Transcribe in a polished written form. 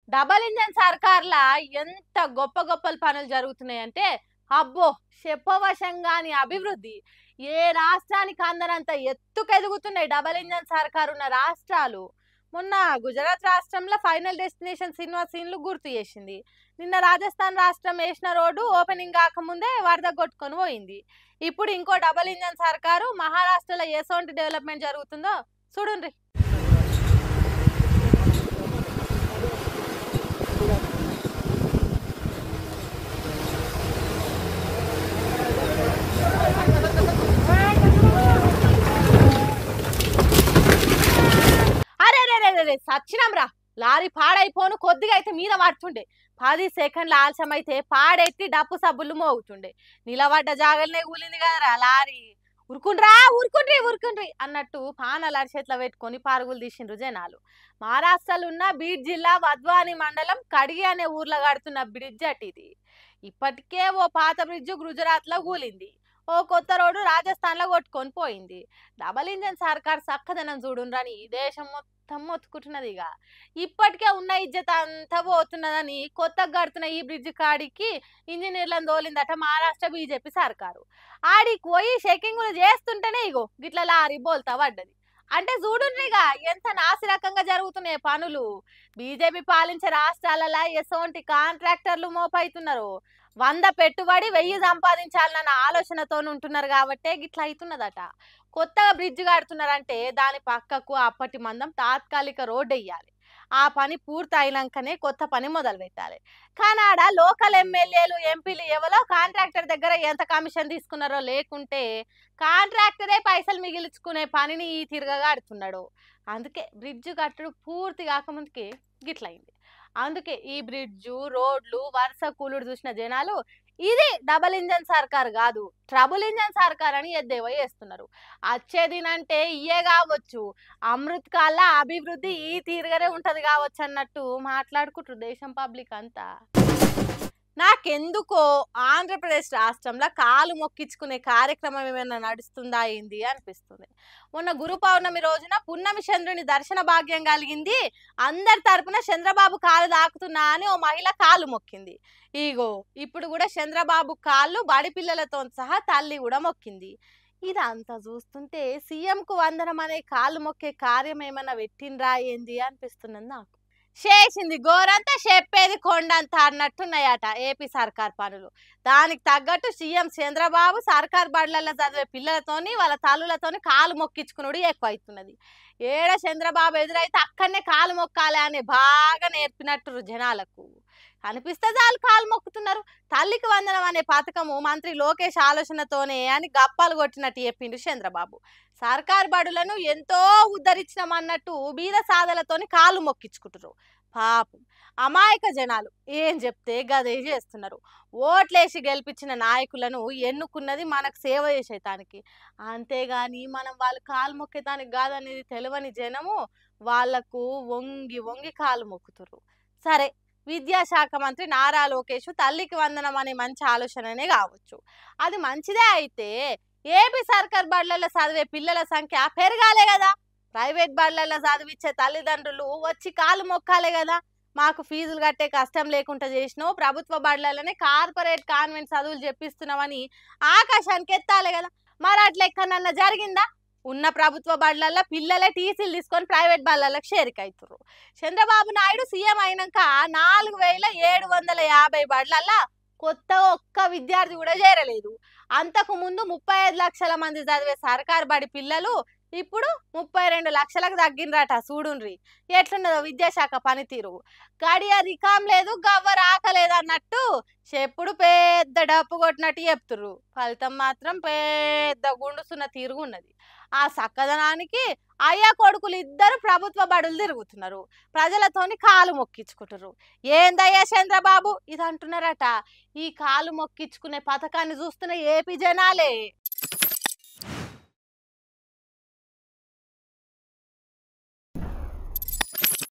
Double engine సర్కార్లా ఎంత గొప్ప గొప్పల పనులు జరుగుతున్నాయంటే అబ్బో చెప్పవశంగాని అభివృద్ధి ఏ రాష్ట్రానికి అందనంత ఎత్తుకెదుగుతున్నాయి డబల్ ఇంజన్ సర్కార్ ఉన్న రాష్ట్రాలు. మొన్న గుజరాత్ రాష్ట్రంలో ఫైనల్ డెస్టినేషన్ సినిమా సీన్లు గుర్తు చేసింది. నిన్న రాజస్థాన్ రాష్ట్రం వేసిన రోడ్డు ఓపెనింగ్ కాకముందే వరద కొట్టుకొని పోయింది. ఇప్పుడు ఇంకో డబల్ ఇంజన్ సర్కారు మహారాష్ట్రలో ఎసోంటి డెవలప్మెంట్ జరుగుతుందో చూడండి. అరే రే రే రే రే, సచ్చినాం రా. లారీ పాడైపోను కొద్దిగా అయితే మీద పడుతుండే. 10 సెకండ్ల ఆలస్యం అయితే పాడెత్తి డప్పు సబ్బులు మోగుతుండే. నిలబడ్డ జాగలనే కూలింది కదరా లారీ. ఉరుకుండ్రా ఉరుకుండ్రి ఉరుకుండ్రి అన్నట్టు పానాలు అరిచేట్ల పెట్టుకొని పరుగులు తీసిండ్రు జనాలు. మహారాష్ట్రలో ఉన్న బీడ్ జిల్లా వద్వాని మండలం కడిగి అనే ఊర్లో కడుతున్న బ్రిడ్జ్ అట్ ఇది. ఇప్పటికే ఓ పాత బ్రిడ్జ్ గుజరాత్ లో కూలింది. ఓ కొత్త రోడ్డు రాజస్థాన్ లో కొట్టుకొని పోయింది. డబల్ ఇంజన్ సర్కార్ చక్కదనం చూడుండ్రని దేశం మొత్తం మొత్తుకుంటున్నది. ఇప్పటికే ఉన్న ఇజ్జత్ అంతా పోతున్నదని కొత్తగా కడుతున్న ఈ బ్రిడ్జ్ కాడికి ఇంజనీర్లను తోలిందట మహారాష్ట్ర బీజేపీ సర్కారు. ఆడికి పోయి చెకింగ్లు చేస్తుంటేనే ఇగో గిట్ల లారీ బోల్తా పడ్డది. అంటే చూడుండ్రిగా ఎంత నాసిరకంగా జరుగుతున్నాయి పనులు. బీజేపీ పాలించే రాష్ట్రాలలో ఎసోంటి కాంట్రాక్టర్లు మోపైతున్నారు. 100 పెట్టుబడి 1000 సంపాదించాలన్న ఆలోచనతో ఉంటున్నారు కాబట్టే గిట్లా అవుతున్నదట. కొత్తగా బ్రిడ్జ్ కడుతున్నారంటే దాని పక్కకు అప్పటి మందం తాత్కాలిక రోడ్డు వేయాలి. ఆ పని పూర్తి అయినాకనే కొత్త పని మొదలు పెట్టాలి. కానీ ఆడ లోకల్ ఎమ్మెల్యేలు ఎంపీలు ఎవరో కాంట్రాక్టర్ దగ్గర ఎంత కమిషన్ తీసుకున్నారో లేకుంటే కాంట్రాక్టరే పైసలు మిగిల్చుకునే పనిని ఈ తిరగగా ఆడుతున్నాడు. అందుకే బ్రిడ్జ్ కట్టడు పూర్తి కాకముందుకి గిట్లయింది. అందుకే ఈ బ్రిడ్జు రోడ్లు వరుస కూలుడు చూసిన జనాలు ఇది డబల్ ఇంజన్ సర్కార్ కాదు ట్రబుల్ ఇంజన్ సర్కార్ అని ఎద్దేవా చేస్తున్నారు. వచ్చేదినంటే ఇయే కావచ్చు, అమృత్ కాల అభివృద్ధి ఈ తీరుగానే ఉంటది కావచ్చు అన్నట్టు మాట్లాడుకుంటారు దేశం పబ్లిక్ అంతా. నాకెందుకో ఆంధ్రప్రదేశ్ రాష్ట్రంలో కాలు మొక్కించుకునే కార్యక్రమం ఏమైనా నడుస్తుందా ఏంది అనిపిస్తుంది. మొన్న గురు పౌర్ణమి రోజున పున్నమి చంద్రుని దర్శన భాగ్యం కలిగింది. అందరి తరపున చంద్రబాబు కాలు దాకుతున్నా అని ఓ మహిళ కాలు మొక్కింది. ఇగో ఇప్పుడు కూడా చంద్రబాబు కాళ్ళు బడి పిల్లలతో సహా తల్లి కూడా మొక్కింది. ఇదంతా చూస్తుంటే సీఎంకు వందనం అనే కాలు మొక్కే కార్యం ఏమైనా పెట్టిండ్రా ఏంది అనిపిస్తున్నది నాకు. చేసింది గోరంతా చెప్పేది కొండంత అన్నట్టున్నాయట ఏపీ సర్కార్ పనులు. దానికి తగ్గట్టు సీఎం చంద్రబాబు సర్కార్ బడులలో చదివే పిల్లలతోని వాళ్ళ తల్లులతోని కాలు మొక్కించుకున్నాడు ఎక్కువ అవుతున్నది. ఏడ చంద్రబాబు ఎదురైతే అక్కడనే కాలు మొక్కాలి అని బాగా నేర్పినట్టు జనాలకు కనిపిస్తే చాలు కాలు మొక్కుతున్నారు. తల్లికి వందనం అనే పథకము మంత్రి లోకేష్ ఆలోచనతోనే అని గప్పాలు కొట్టినట్టు చెప్పిండు చంద్రబాబు. సర్కార్ బడులను ఎంతో ఉద్ధరించినామన్నట్టు బీద సాధలతోని కాలు మొక్కించుకుంటారు. పాపం అమాయక జనాలు ఏం చెప్తే గదే చేస్తున్నారు. ఓట్లేసి గెలిపించిన నాయకులను ఎన్నుకున్నది మనకు సేవ చేసేటానికి, అంతేగాని మనం వాళ్ళు కాలు మొక్కేటానికి కాదనేది తెలియని జనము వాళ్లకు వంగి వంగి కాలు మొక్కుతురు. సరే, విద్యాశాఖ మంత్రి నారా లోకేష్ తల్లికి వందనం అనే మంచి ఆలోచననే కావచ్చు, అది మంచిదే. అయితే ఏపీ సర్కార్ బడులలో చదివే పిల్లల సంఖ్య పెరగాలే కదా. ప్రైవేట్ బడులలో చదివించే తల్లిదండ్రులు వచ్చి కాలు మొక్కాలే కదా. మాకు ఫీజులు కట్టే కష్టం లేకుండా చేసినావు, ప్రభుత్వ బడులలోనే కార్పొరేట్ కాన్వెంట్ చదువులు చెప్పిస్తున్నామని ఆకాశానికి ఎత్తాలే కదా. మరి అట్లెక్కనన్నా జరిగిందా? ఉన్న ప్రభుత్వ బడులలో పిల్లలే టీసీలు తీసుకొని ప్రైవేట్ బడులకు చేరికవుతున్నారు. చంద్రబాబు నాయుడు సీఎం అయినాక 4750 బడులల్లో కొత్త ఒక్క విద్యార్థి కూడా చేరలేదు. అంతకు ముందు 35 లక్షల మంది చదివే సర్కార్ బడి పిల్లలు ఇప్పుడు 32 లక్షలకు తగ్గినరట. చూడుండ్రి ఎట్లున్నదో విద్యాశాఖ పనితీరు. గడియ రికాం లేదు గవ్వ రాకలేదు అన్నట్టు చెప్పుడు పెద్ద డప్పు కొట్టినట్టు చెప్తుర్రు. ఫలితం మాత్రం పెద్ద గుండుసున్న తీరుగున్నది. ఆ సక్కదనానికి అయ్యా కొడుకులు ఇద్దరు ప్రభుత్వ బడులు తిరుగుతున్నారు, ప్రజలతోని కాలు మొక్కించుకుంటారు. ఏందయ్యా చంద్రబాబు ఇది అంటున్నారట. ఈ కాలు మొక్కించుకునే పథకాన్ని చూస్తున్న ఏపీ జనాలే